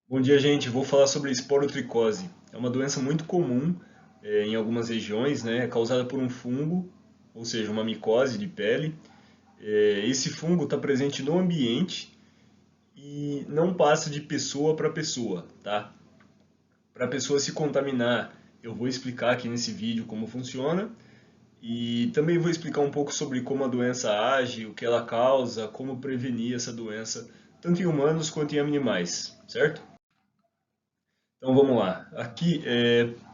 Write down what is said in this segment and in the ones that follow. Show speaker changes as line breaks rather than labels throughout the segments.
Bom dia, gente. Vou falar sobre esporotricose. É uma doença muito comum em algumas regiões, né? É causada por um fungo, ou seja, uma micose de pele. Esse fungo está presente no ambiente e não passa de pessoa para pessoa, tá? Para a pessoa se contaminar, eu vou explicar aqui nesse vídeo como funciona e também vou explicar um pouco sobre como a doença age, o que ela causa, como prevenir essa doença, tanto em humanos quanto em animais, certo? Então vamos lá. Aqui,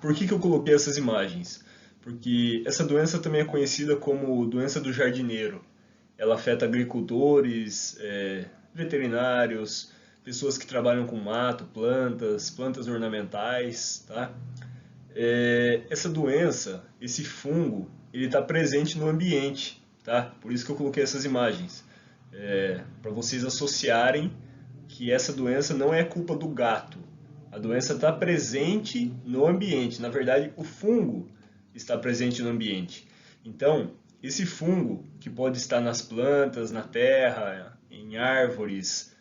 por que eu coloquei essas imagens? Porque essa doença também é conhecida como doença do jardineiro. Ela afeta agricultores, veterinários, pessoas que trabalham com mato, plantas ornamentais, tá? Essa doença, esse fungo, ele está presente no ambiente, tá? Por isso que eu coloquei essas imagens, para vocês associarem que essa doença não é culpa do gato. A doença está presente no ambiente. Na verdade, o fungo está presente no ambiente. Então, esse fungo, que pode estar nas plantas, na terra, em árvores,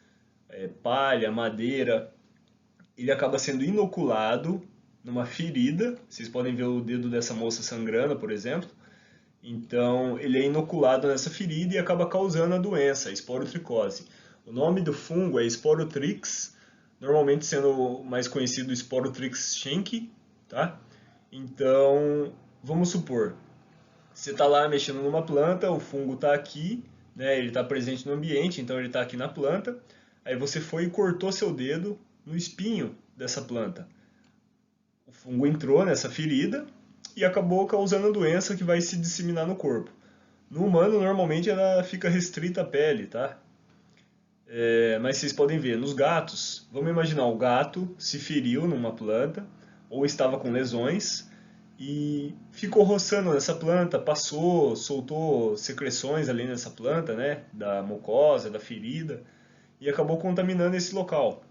palha, madeira, ele acaba sendo inoculado numa ferida. Vocês podem ver o dedo dessa moça sangrando, por exemplo. Então, ele é inoculado nessa ferida e acaba causando a doença, a esporotricose. O nome do fungo é Sporotrix, normalmente sendo mais conhecido Sporotrix schenck, tá? Então, vamos supor, você está lá mexendo numa planta, o fungo está aqui, né? Ele está presente no ambiente, então ele está aqui na planta. Aí você foi e cortou seu dedo no espinho dessa planta. O fungo entrou nessa ferida e acabou causando a doença que vai se disseminar no corpo. No humano, normalmente ela fica restrita à pele, tá? Mas vocês podem ver, nos gatos, vamos imaginar, o gato se feriu numa planta ou estava com lesões e ficou roçando nessa planta, passou, soltou secreções ali nessa planta, né, da mucosa, da ferida, e acabou contaminando esse local.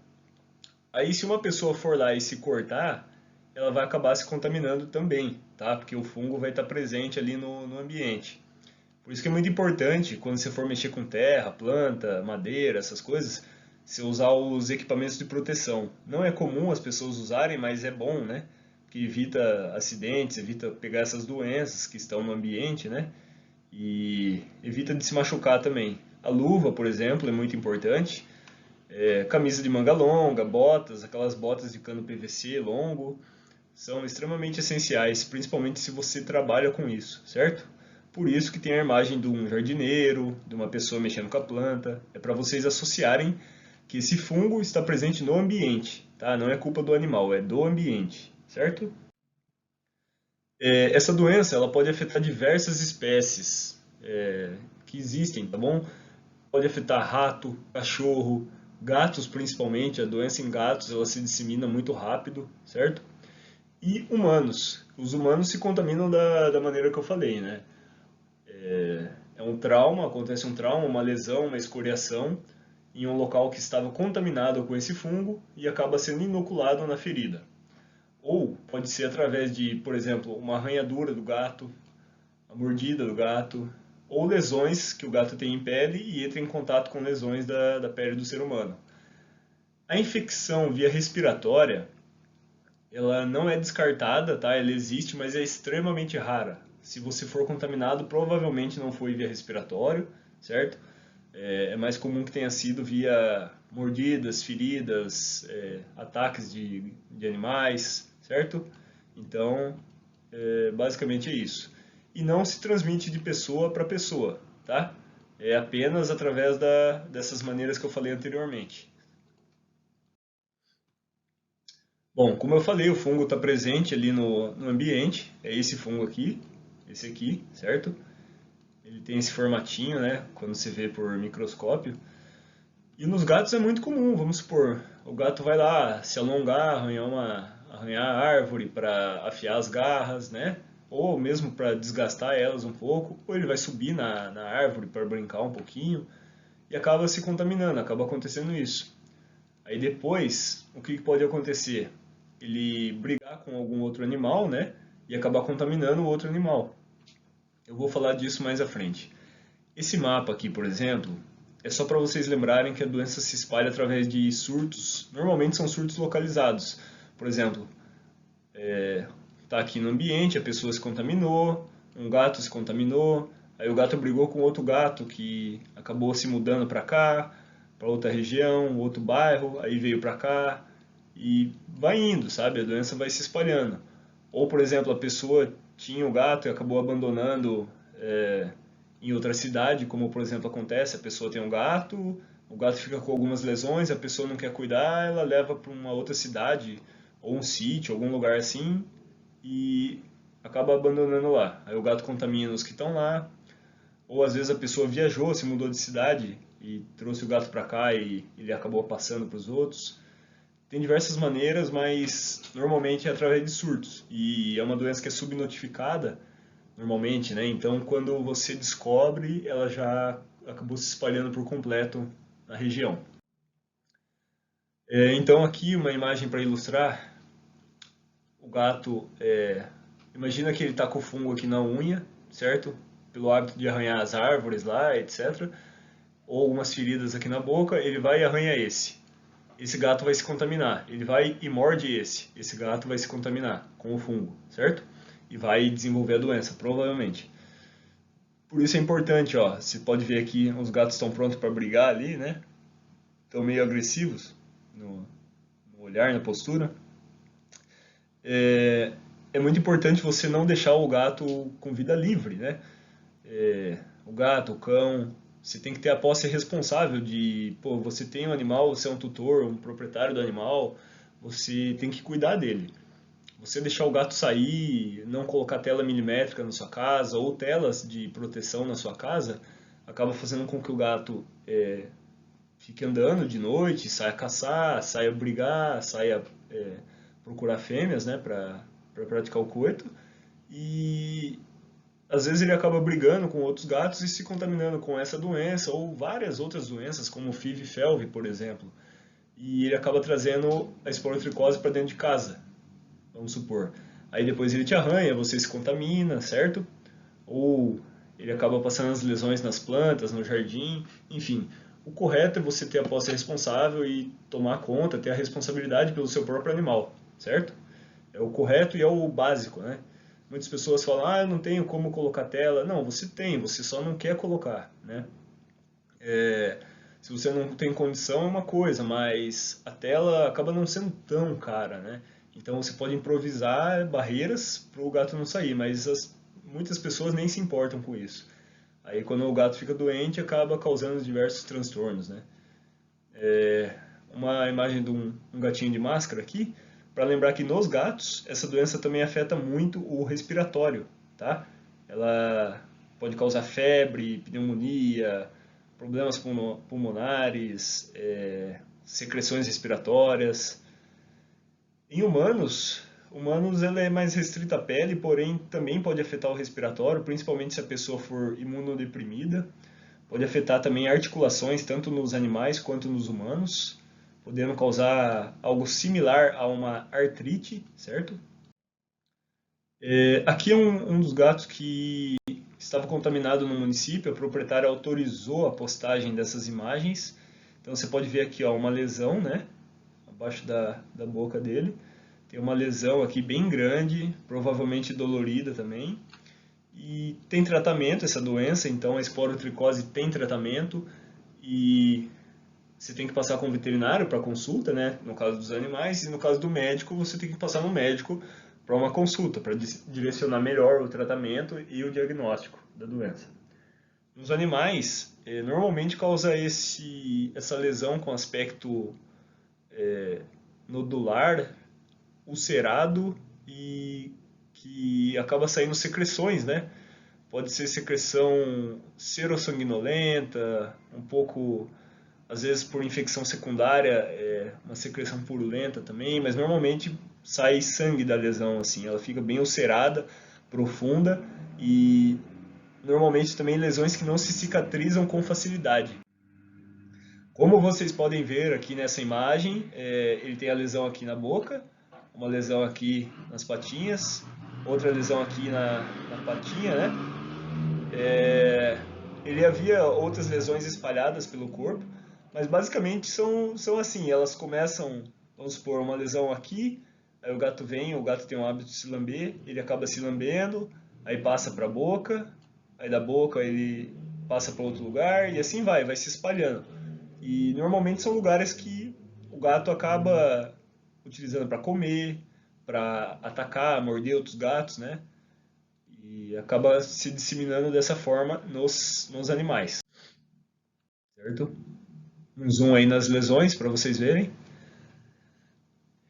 Aí, se uma pessoa for lá e se cortar, ela vai acabar se contaminando também, tá? Porque o fungo vai estar presente ali no ambiente. Por isso que é muito importante, quando você for mexer com terra, planta, madeira, essas coisas, você usar os equipamentos de proteção. Não é comum as pessoas usarem, mas é bom, né? Que evita acidentes, evita pegar essas doenças que estão no ambiente, né? E evita de se machucar também. A luva, por exemplo, é muito importante. Camisa de manga longa, botas, aquelas botas de cano PVC longo, são extremamente essenciais, principalmente se você trabalha com isso, certo? Por isso que tem a imagem de um jardineiro, de uma pessoa mexendo com a planta. É para vocês associarem que esse fungo está presente no ambiente, tá? Não é culpa do animal, é do ambiente, certo? Essa doença ela pode afetar diversas espécies que existem, tá bom? Pode afetar rato, cachorro, gatos principalmente. A doença em gatos ela se dissemina muito rápido, certo? E humanos. Os humanos se contaminam da maneira que eu falei, né? É um trauma, acontece um trauma, uma lesão, uma escoriação em um local que estava contaminado com esse fungo e acaba sendo inoculado na ferida. Ou pode ser através de, por exemplo, uma arranhadura do gato, a mordida do gato, ou lesões que o gato tem em pele e entra em contato com lesões da pele do ser humano. A infecção via respiratória, ela não é descartada, tá? Ela existe, mas é extremamente rara. Se você for contaminado, provavelmente não foi via respiratório, certo? É mais comum que tenha sido via mordidas, feridas, ataques de animais, certo? Então, basicamente é isso. E não se transmite de pessoa para pessoa, tá? É apenas através dessas maneiras que eu falei anteriormente. Bom, como eu falei, o fungo está presente ali no ambiente, é esse fungo aqui, esse aqui, certo? Ele tem esse formatinho, né, quando você vê por microscópio. E nos gatos é muito comum, vamos supor, o gato vai lá se alongar, arranhar a árvore para afiar as garras, né? Ou mesmo para desgastar elas um pouco, ou ele vai subir na árvore para brincar um pouquinho e acaba se contaminando, acaba acontecendo isso. Aí depois, o que pode acontecer? Ele brigar com algum outro animal, né? E acabar contaminando o outro animal. Eu vou falar disso mais à frente. Esse mapa aqui, por exemplo, é só para vocês lembrarem que a doença se espalha através de surtos, normalmente são surtos localizados. Por exemplo, está aqui no ambiente, a pessoa se contaminou, um gato se contaminou, aí o gato brigou com outro gato que acabou se mudando para cá, para outra região, outro bairro, aí veio para cá e vai indo, sabe? A doença vai se espalhando. Ou, por exemplo, a pessoa tinha o gato e acabou abandonando em outra cidade, como por exemplo acontece, a pessoa tem um gato, o gato fica com algumas lesões, a pessoa não quer cuidar, ela leva para uma outra cidade, ou um sítio, algum lugar assim, e acaba abandonando lá. Aí o gato contamina os que estão lá, ou às vezes a pessoa viajou, se mudou de cidade e trouxe o gato para cá e ele acabou passando para os outros. Tem diversas maneiras, mas normalmente é através de surtos. E é uma doença que é subnotificada, normalmente, né? Então, quando você descobre, ela já acabou se espalhando por completo na região. Então, aqui uma imagem para ilustrar. O gato, imagina que ele está com fungo aqui na unha, certo? Pelo hábito de arranhar as árvores lá, etc. Ou algumas feridas aqui na boca, ele vai e arranha esse. Esse gato vai se contaminar. Ele vai e morde esse. Esse gato vai se contaminar com o fungo, certo? E vai desenvolver a doença, provavelmente. Por isso é importante, ó. Você pode ver aqui, os gatos estão prontos para brigar ali, né? Estão meio agressivos no olhar, na postura. É muito importante você não deixar o gato com vida livre, né? O gato, o cão, você tem que ter a posse responsável de, pô, você tem um animal, você é um tutor, um proprietário do animal, você tem que cuidar dele. Você deixar o gato sair, não colocar tela milimétrica na sua casa ou telas de proteção na sua casa, acaba fazendo com que o gato fique andando de noite, saia caçar, saia brigar, saia procurar fêmeas, né, para praticar o coito. E às vezes ele acaba brigando com outros gatos e se contaminando com essa doença ou várias outras doenças, como FIV e FeLV, por exemplo. E ele acaba trazendo a esporotricose para dentro de casa, vamos supor. Aí depois ele te arranha, você se contamina, certo? Ou ele acaba passando as lesões nas plantas, no jardim, enfim. O correto é você ter a posse responsável e tomar conta, ter a responsabilidade pelo seu próprio animal, certo? É o correto e é o básico, né? Muitas pessoas falam, ah, eu não tenho como colocar tela. Não, você tem, você só não quer colocar, né? Se você não tem condição é uma coisa, mas a tela acaba não sendo tão cara, né? Então você pode improvisar barreiras para o gato não sair, mas muitas pessoas nem se importam com isso. Aí quando o gato fica doente acaba causando diversos transtornos, né? Uma imagem de um gatinho de máscara aqui, para lembrar que nos gatos essa doença também afeta muito o respiratório, tá? Ela pode causar febre, pneumonia, problemas pulmonares, secreções respiratórias. Em humanos ela é mais restrita à pele, porém também pode afetar o respiratório, principalmente se a pessoa for imunodeprimida. Pode afetar também articulações, tanto nos animais quanto nos humanos, podendo causar algo similar a uma artrite, certo? Aqui é um dos gatos que estava contaminado no município, a proprietária autorizou a postagem dessas imagens. Então você pode ver aqui ó, uma lesão, né? Abaixo da boca dele. Tem uma lesão aqui bem grande, provavelmente dolorida também. E tem tratamento essa doença, então a esporotricose tem tratamento e você tem que passar com o veterinário para consulta, né? No caso dos animais, e no caso do médico, você tem que passar no médico para uma consulta, para direcionar melhor o tratamento e o diagnóstico da doença. Nos animais, normalmente causa essa lesão com aspecto nodular, ulcerado e que acaba saindo secreções, né? Pode ser secreção serossanguinolenta, um pouco, às vezes por infecção secundária, uma secreção purulenta também, mas normalmente sai sangue da lesão, assim, ela fica bem ulcerada, profunda e normalmente também lesões que não se cicatrizam com facilidade. Como vocês podem ver aqui nessa imagem, ele tem a lesão aqui na boca, uma lesão aqui nas patinhas, outra lesão aqui na patinha, né? Ele havia outras lesões espalhadas pelo corpo, mas basicamente são assim, elas começam, vamos supor, uma lesão aqui, aí o gato tem o hábito de se lamber, ele acaba se lambendo, aí passa para a boca, aí da boca ele passa para outro lugar e assim vai se espalhando. E normalmente são lugares que o gato acaba utilizando para comer, para atacar, morder outros gatos, né? E acaba se disseminando dessa forma nos animais, certo? Um zoom aí nas lesões para vocês verem.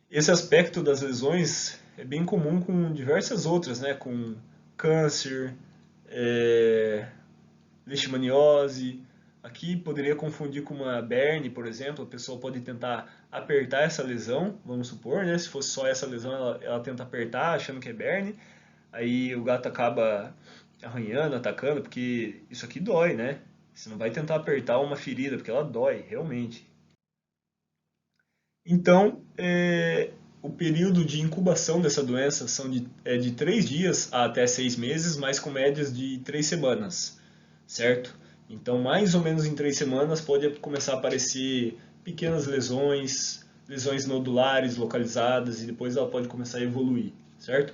Esse aspecto das lesões é bem comum com diversas outras, né? Com câncer, leishmaniose. Aqui poderia confundir com uma berne, por exemplo. A pessoa pode tentar apertar essa lesão, vamos supor, né? Se fosse só essa lesão, ela tenta apertar, achando que é berne. Aí o gato acaba arranhando, atacando, porque isso aqui dói, né? Você não vai tentar apertar uma ferida, porque ela dói, realmente. Então, o período de incubação dessa doença é de 3 dias a até 6 meses, mas com médias de 3 semanas, certo? Então, mais ou menos em 3 semanas pode começar a aparecer pequenas lesões, lesões nodulares localizadas, e depois ela pode começar a evoluir, certo?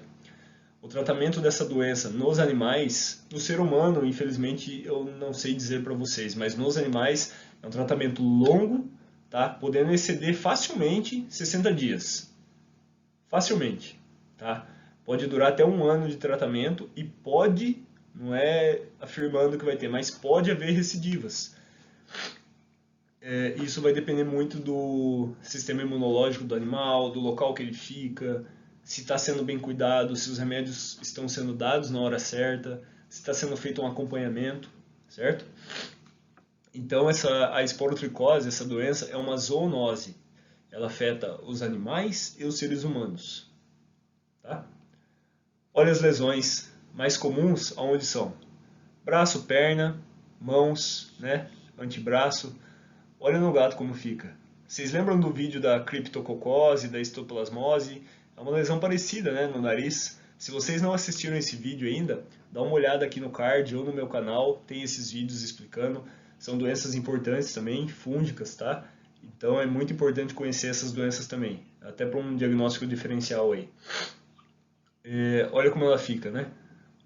O tratamento dessa doença nos animais, no ser humano, infelizmente, eu não sei dizer para vocês, mas nos animais é um tratamento longo, tá? Podendo exceder facilmente 60 dias. Facilmente, tá? Pode durar até um ano de tratamento e pode, não é afirmando que vai ter, mas pode haver recidivas. Isso vai depender muito do sistema imunológico do animal, do local que ele fica, se está sendo bem cuidado, se os remédios estão sendo dados na hora certa, se está sendo feito um acompanhamento, certo? Então a esporotricose, essa doença, é uma zoonose. Ela afeta os animais e os seres humanos. Tá? Olha as lesões mais comuns, aonde são? Braço, perna, mãos, né? Antebraço. Olha no gato como fica. Vocês lembram do vídeo da criptococose, da histoplasmose? É uma lesão parecida, né, no nariz. Se vocês não assistiram esse vídeo ainda, dá uma olhada aqui no card ou no meu canal, tem esses vídeos explicando. São doenças importantes também, fúngicas, tá? Então é muito importante conhecer essas doenças também, até para um diagnóstico diferencial aí. Olha como ela fica, né?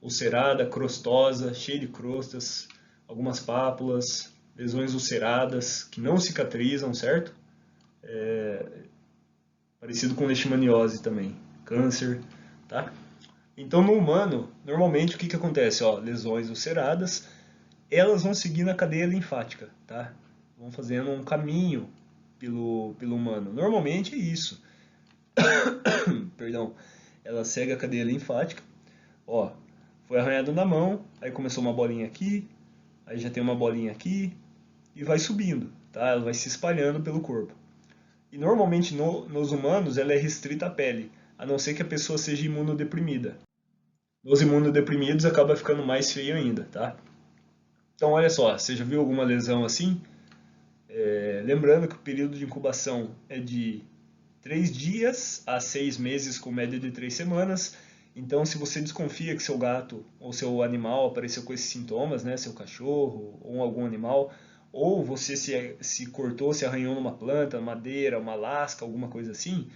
Ulcerada, crostosa, cheia de crostas, algumas pápulas, lesões ulceradas que não cicatrizam, certo? Parecido com leishmaniose também, câncer, tá? Então no humano, normalmente o que acontece? Ó, lesões ulceradas, elas vão seguir na cadeia linfática, tá? Vão fazendo um caminho pelo humano. Normalmente é isso. Perdão. Ela segue a cadeia linfática. Ó, foi arranhado na mão, aí começou uma bolinha aqui, aí já tem uma bolinha aqui e vai subindo, tá? Ela vai se espalhando pelo corpo. E normalmente nos humanos ela é restrita à pele, a não ser que a pessoa seja imunodeprimida. Nos imunodeprimidos acaba ficando mais feio ainda, tá? Então olha só, você já viu alguma lesão assim? Lembrando que o período de incubação é de 3 dias a 6 meses, com média de 3 semanas. Então, se você desconfia que seu gato ou seu animal apareceu com esses sintomas, né, seu cachorro ou algum animal, ou você se cortou, se arranhou numa planta, madeira, uma lasca, alguma coisa assim,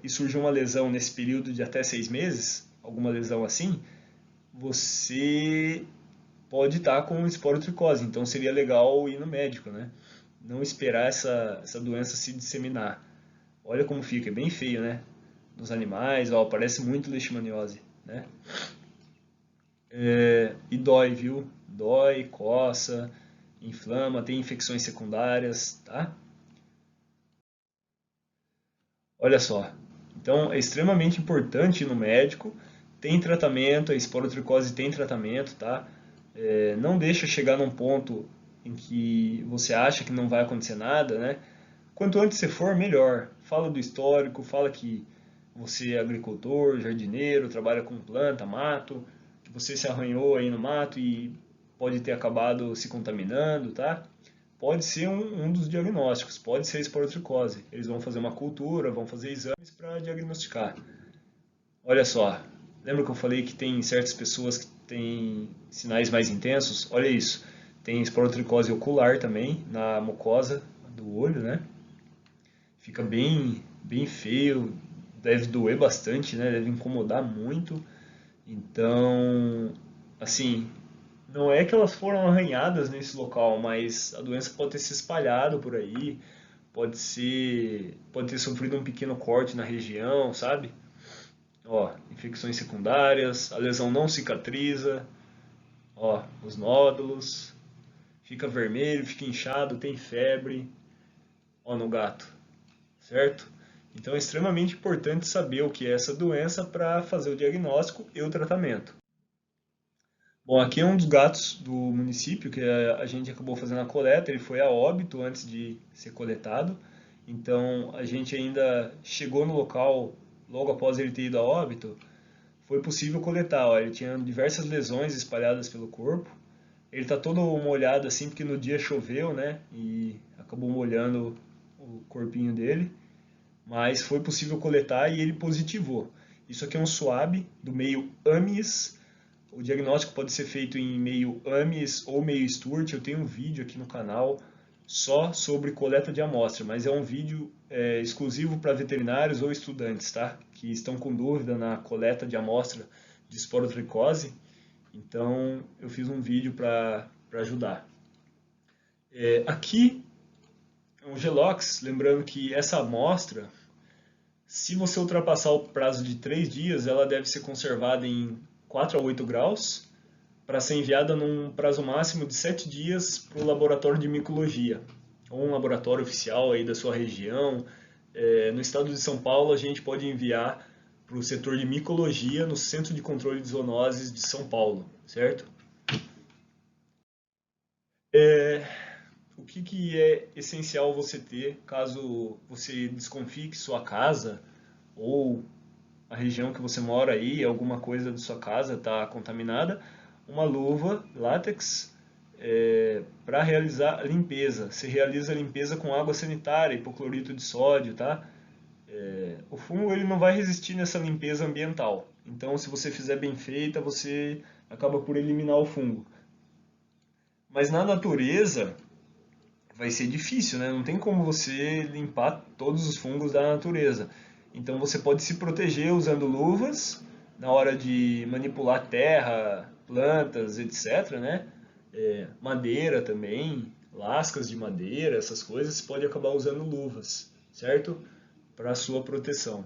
e surgiu uma lesão nesse período de até 6 meses, alguma lesão assim, você pode estar com esporotricose. Então, seria legal ir no médico, né? Não esperar essa doença se disseminar. Olha como fica, é bem feio, né? Nos animais, ó, parece muito leishmaniose, né? E dói, viu? Dói, coça, inflama, tem infecções secundárias, tá? Olha só. Então, é extremamente importante ir no médico. Tem tratamento, a esporotricose tem tratamento, tá? Não deixa chegar num ponto em que você acha que não vai acontecer nada, né? Quanto antes você for, melhor. Fala do histórico, fala que você é agricultor, jardineiro, trabalha com planta, mato, que você se arranhou aí no mato e pode ter acabado se contaminando, tá? Pode ser um dos diagnósticos, pode ser esporotricose. Eles vão fazer uma cultura, vão fazer exames para diagnosticar. Olha só, lembra que eu falei que tem certas pessoas que tem sinais mais intensos, olha isso. Tem esporotricose ocular também, na mucosa do olho, né? Fica bem feio, deve doer bastante, né? Deve incomodar muito. Então, assim, não é que elas foram arranhadas nesse local, mas a doença pode ter se espalhado por aí, pode ter sofrido um pequeno corte na região, sabe? Ó, infecções secundárias, a lesão não cicatriza, ó, os nódulos, fica vermelho, fica inchado, tem febre, ó, no gato, certo? Então é extremamente importante saber o que é essa doença para fazer o diagnóstico e o tratamento. Bom, aqui é um dos gatos do município que a gente acabou fazendo a coleta, ele foi a óbito antes de ser coletado, então a gente ainda chegou no local logo após ele ter ido a óbito, foi possível coletar, ó, ele tinha diversas lesões espalhadas pelo corpo, ele está todo molhado assim porque no dia choveu, né, e acabou molhando o corpinho dele, mas foi possível coletar e ele positivou. Isso aqui é um swab do meio AMIS. O diagnóstico pode ser feito em meio AMIS ou meio Sturt. Eu tenho um vídeo aqui no canal só sobre coleta de amostra, mas é um vídeo exclusivo para veterinários ou estudantes, tá? Que estão com dúvida na coleta de amostra de esporotricose. Então eu fiz um vídeo para ajudar. Aqui é um Gelox, lembrando que essa amostra, se você ultrapassar o prazo de 3 dias, ela deve ser conservada em 4 a 8 graus para ser enviada num prazo máximo de 7 dias para o laboratório de micologia, ou um laboratório oficial aí da sua região. No estado de São Paulo, a gente pode enviar para o setor de micologia no Centro de Controle de Zoonoses de São Paulo, certo? O que é essencial você ter caso você desconfie que sua casa ou a região que você mora aí, alguma coisa da sua casa está contaminada? Uma luva látex para realizar a limpeza. Se realiza a limpeza com água sanitária, hipoclorito de sódio, tá? O fungo ele não vai resistir nessa limpeza ambiental. Então, se você fizer bem feita, você acaba por eliminar o fungo. Mas na natureza vai ser difícil, né? Não tem como você limpar todos os fungos da natureza. Então você pode se proteger usando luvas na hora de manipular terra, plantas, etc, né? Madeira também, lascas de madeira, essas coisas, você pode acabar usando luvas, certo? Para sua proteção.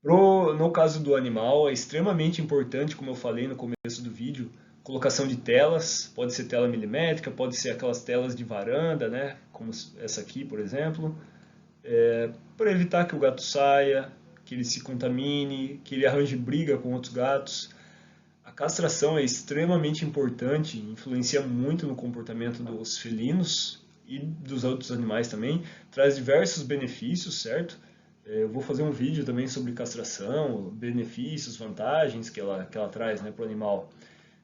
No caso do animal, é extremamente importante, como eu falei no começo do vídeo, colocação de telas, pode ser tela milimétrica, pode ser aquelas telas de varanda, né, como essa aqui, por exemplo, para evitar que o gato saia, que ele se contamine, que ele arranje briga com outros gatos. A castração é extremamente importante, influencia muito no comportamento dos felinos e dos outros animais também, traz diversos benefícios, certo? Eu vou fazer um vídeo também sobre castração, benefícios, vantagens que ela traz, né, para o animal.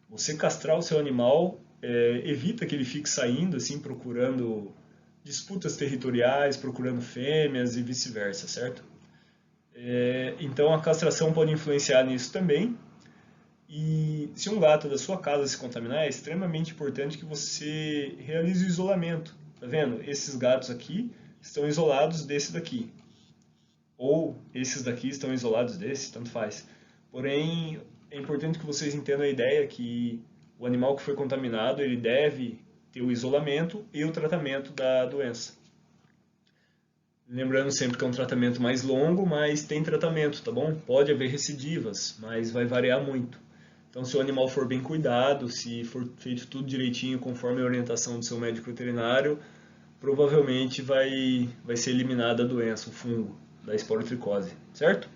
Você castrar o seu animal evita que ele fique saindo, assim, procurando disputas territoriais, procurando fêmeas e vice-versa, certo? Então a castração pode influenciar nisso também. E se um gato da sua casa se contaminar, é extremamente importante que você realize o isolamento. Tá vendo? Esses gatos aqui estão isolados desse daqui. Ou esses daqui estão isolados desse, tanto faz. Porém, é importante que vocês entendam a ideia que o animal que foi contaminado, ele deve ter o isolamento e o tratamento da doença. Lembrando sempre que é um tratamento mais longo, mas tem tratamento, tá bom? Pode haver recidivas, mas vai variar muito. Então, se o animal for bem cuidado, se for feito tudo direitinho conforme a orientação do seu médico veterinário, provavelmente vai ser eliminada a doença, o fungo da esporotricose, certo?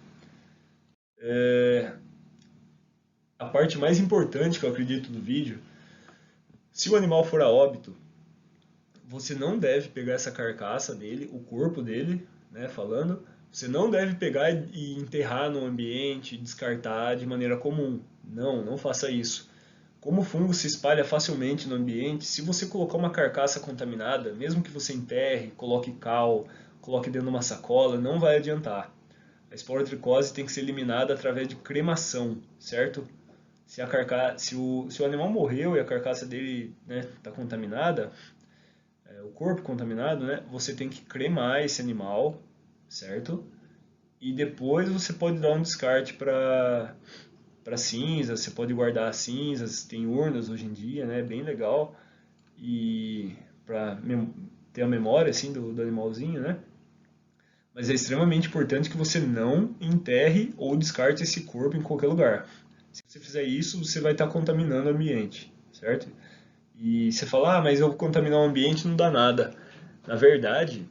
A parte mais importante que eu acredito do vídeo, se o animal for a óbito, você não deve pegar essa carcaça dele, o corpo dele, né, falando, você não deve pegar e enterrar no ambiente, descartar de maneira comum. Não faça isso. Como o fungo se espalha facilmente no ambiente, se você colocar uma carcaça contaminada, mesmo que você enterre, coloque cal, coloque dentro de uma sacola, não vai adiantar. A esporotricose tem que ser eliminada através de cremação, certo? se o animal morreu e a carcaça dele, né, está contaminada, o corpo contaminado, né, você tem que cremar esse animal, certo? E depois você pode dar um descarte para cinzas, você pode guardar as cinzas, tem urnas hoje em dia, né, bem legal, e para ter a memória assim do animalzinho, né? Mas é extremamente importante que você não enterre ou descarte esse corpo em qualquer lugar. Se você fizer isso, você vai estar contaminando o ambiente, certo? E você fala, ah, mas eu vou contaminar o ambiente, não dá nada. Na verdade,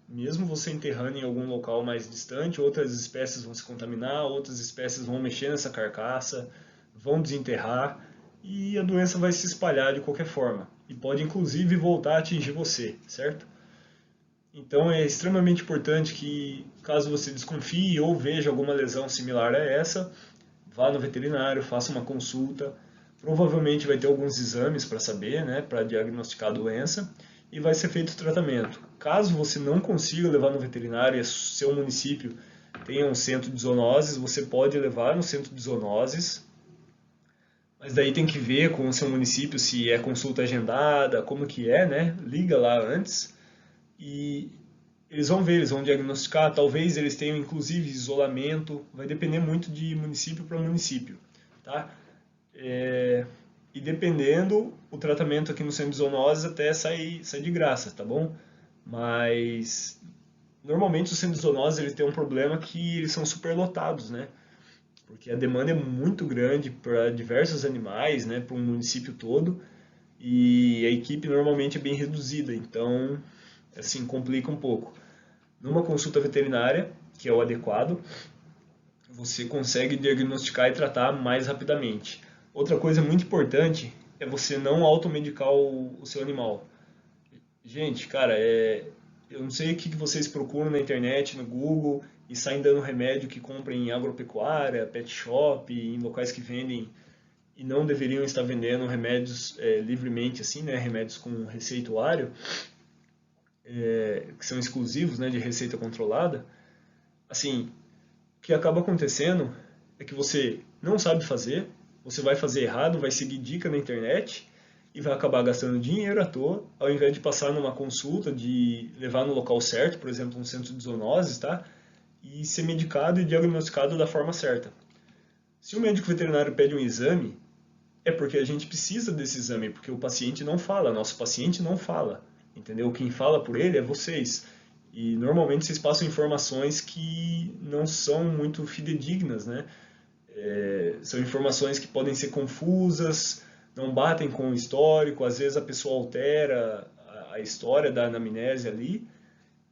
mesmo você enterrando em algum local mais distante, outras espécies vão se contaminar, outras espécies vão mexer nessa carcaça, vão desenterrar e a doença vai se espalhar de qualquer forma. E pode inclusive voltar a atingir você, certo? Então é extremamente importante que, caso você desconfie ou veja alguma lesão similar a essa, vá no veterinário, faça uma consulta. Provavelmente vai ter alguns exames para saber, né, para diagnosticar a doença e vai ser feito o tratamento. Caso você não consiga levar no veterinário e seu município tenha um centro de zoonoses, você pode levar no centro de zoonoses, mas daí tem que ver com o seu município se é consulta agendada, como que é, né? Liga lá antes e eles vão ver, eles vão diagnosticar, talvez eles tenham inclusive isolamento, vai depender muito de município para município, tá? É, e dependendo, o tratamento aqui no centro de zoonoses até sai de graça, tá bom? Mas normalmente os centros de zoonoses eles têm um problema que eles são superlotados, né? Porque a demanda é muito grande para diversos animais, né? Para um município todo e a equipe normalmente é bem reduzida, então assim complica um pouco. Numa consulta veterinária, que é o adequado, você consegue diagnosticar e tratar mais rapidamente. Outra coisa muito importante é você não automedicar o seu animal. Gente, cara, eu não sei o que vocês procuram na internet, no Google, e saem dando remédio que compram em agropecuária, pet shop, em locais que vendem e não deveriam estar vendendo remédios livremente, assim, né? Remédios com receituário, que são exclusivos, né, de receita controlada. Assim, o que acaba acontecendo é que você não sabe fazer, você vai fazer errado, vai seguir dica na internet e vai acabar gastando dinheiro à toa, ao invés de passar numa consulta, de levar no local certo, por exemplo, um centro de zoonoses, tá? E ser medicado e diagnosticado da forma certa. Se o médico veterinário pede um exame, é porque a gente precisa desse exame, porque o paciente não fala, nosso paciente não fala, entendeu? Quem fala por ele é vocês. E normalmente vocês passam informações que não são muito fidedignas, né? São informações que podem ser confusas, não batem com o histórico, às vezes a pessoa altera a história da anamnese ali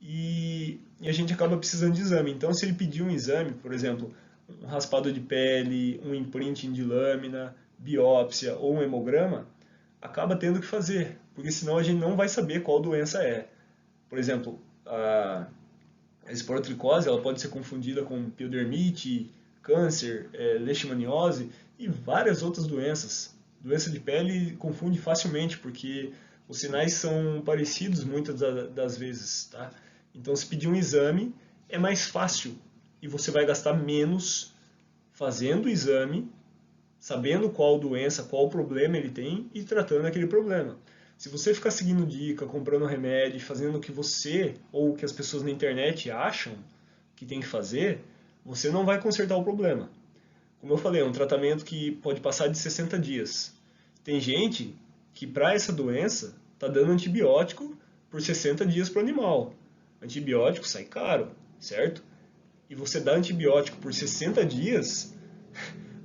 e a gente acaba precisando de exame. Então, se ele pedir um exame, por exemplo, um raspado de pele, um imprinting de lâmina, biópsia ou um hemograma, acaba tendo que fazer, porque senão a gente não vai saber qual doença é. Por exemplo, a esporotricose ela pode ser confundida com piodermite, câncer, leishmaniose e várias outras doenças. Doença de pele confunde facilmente, porque os sinais são parecidos muitas das vezes, tá? Então, se pedir um exame, é mais fácil e você vai gastar menos fazendo o exame, sabendo qual doença, qual problema ele tem e tratando aquele problema. Se você ficar seguindo dica, comprando remédio, fazendo o que você ou o que as pessoas na internet acham que tem que fazer, você não vai consertar o problema. Como eu falei, é um tratamento que pode passar de 60 dias. Tem gente que para essa doença está dando antibiótico por 60 dias para o animal. Antibiótico sai caro, certo? E você dá antibiótico por 60 dias,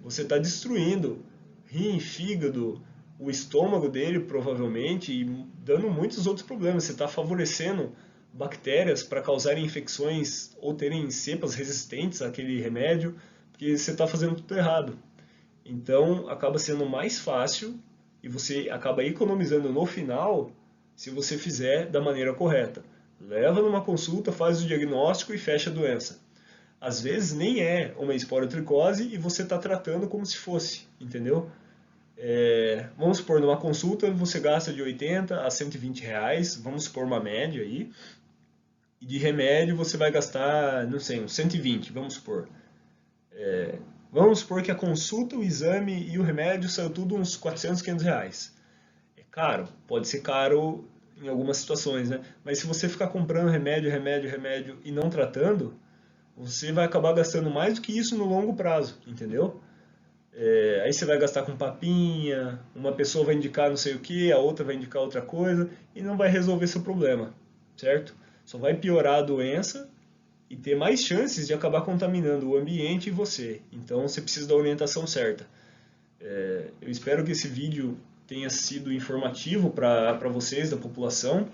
você está destruindo rim, fígado, o estômago dele provavelmente e dando muitos outros problemas. Você está favorecendo bactérias para causarem infecções ou terem cepas resistentes àquele remédio, porque você está fazendo tudo errado. Então acaba sendo mais fácil e você acaba economizando no final se você fizer da maneira correta. Leva numa consulta, faz o diagnóstico e fecha a doença. Às vezes nem é uma esporotricose e você está tratando como se fosse, entendeu? Vamos supor, numa consulta você gasta de 80 a 120 reais, vamos supor uma média aí, e de remédio você vai gastar, não sei, uns 120, vamos supor. Vamos supor que a consulta, o exame e o remédio saiu tudo uns 400, 500 reais. É caro, pode ser caro em algumas situações, né? Mas se você ficar comprando remédio, remédio, remédio e não tratando, você vai acabar gastando mais do que isso no longo prazo, entendeu? Aí você vai gastar com papinha, uma pessoa vai indicar não sei o que, a outra vai indicar outra coisa e não vai resolver seu problema, certo? Só vai piorar a doença e ter mais chances de acabar contaminando o ambiente e você. Então você precisa da orientação certa. Eu espero que esse vídeo tenha sido informativo para vocês, da população.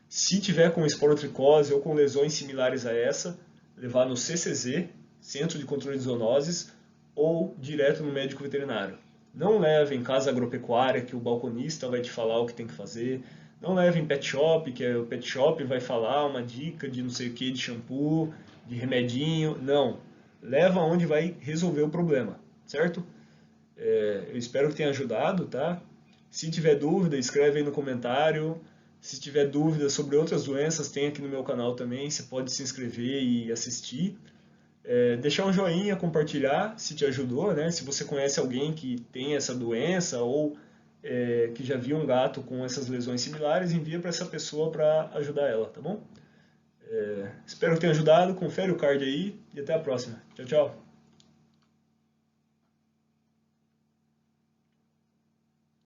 Se tiver com esporotricose ou com lesões similares a essa, levar no CCZ, Centro de Controle de Zoonoses, ou direto no médico veterinário. Não leve em casa agropecuária, que o balconista vai te falar o que tem que fazer. Não leve em pet shop, que o pet shop vai falar uma dica de não sei o que, de shampoo, de remedinho. Não. Leva onde vai resolver o problema, certo? Eu espero que tenha ajudado, tá? Se tiver dúvida, escreve aí no comentário. Se tiver dúvida sobre outras doenças, tem aqui no meu canal também. Você pode se inscrever e assistir. Deixar um joinha, compartilhar, se te ajudou, né? Se você conhece alguém que tem essa doença ou que já viu um gato com essas lesões similares, envia para essa pessoa para ajudar ela, tá bom? Espero que tenha ajudado. Confere o card aí e até a próxima. Tchau, tchau.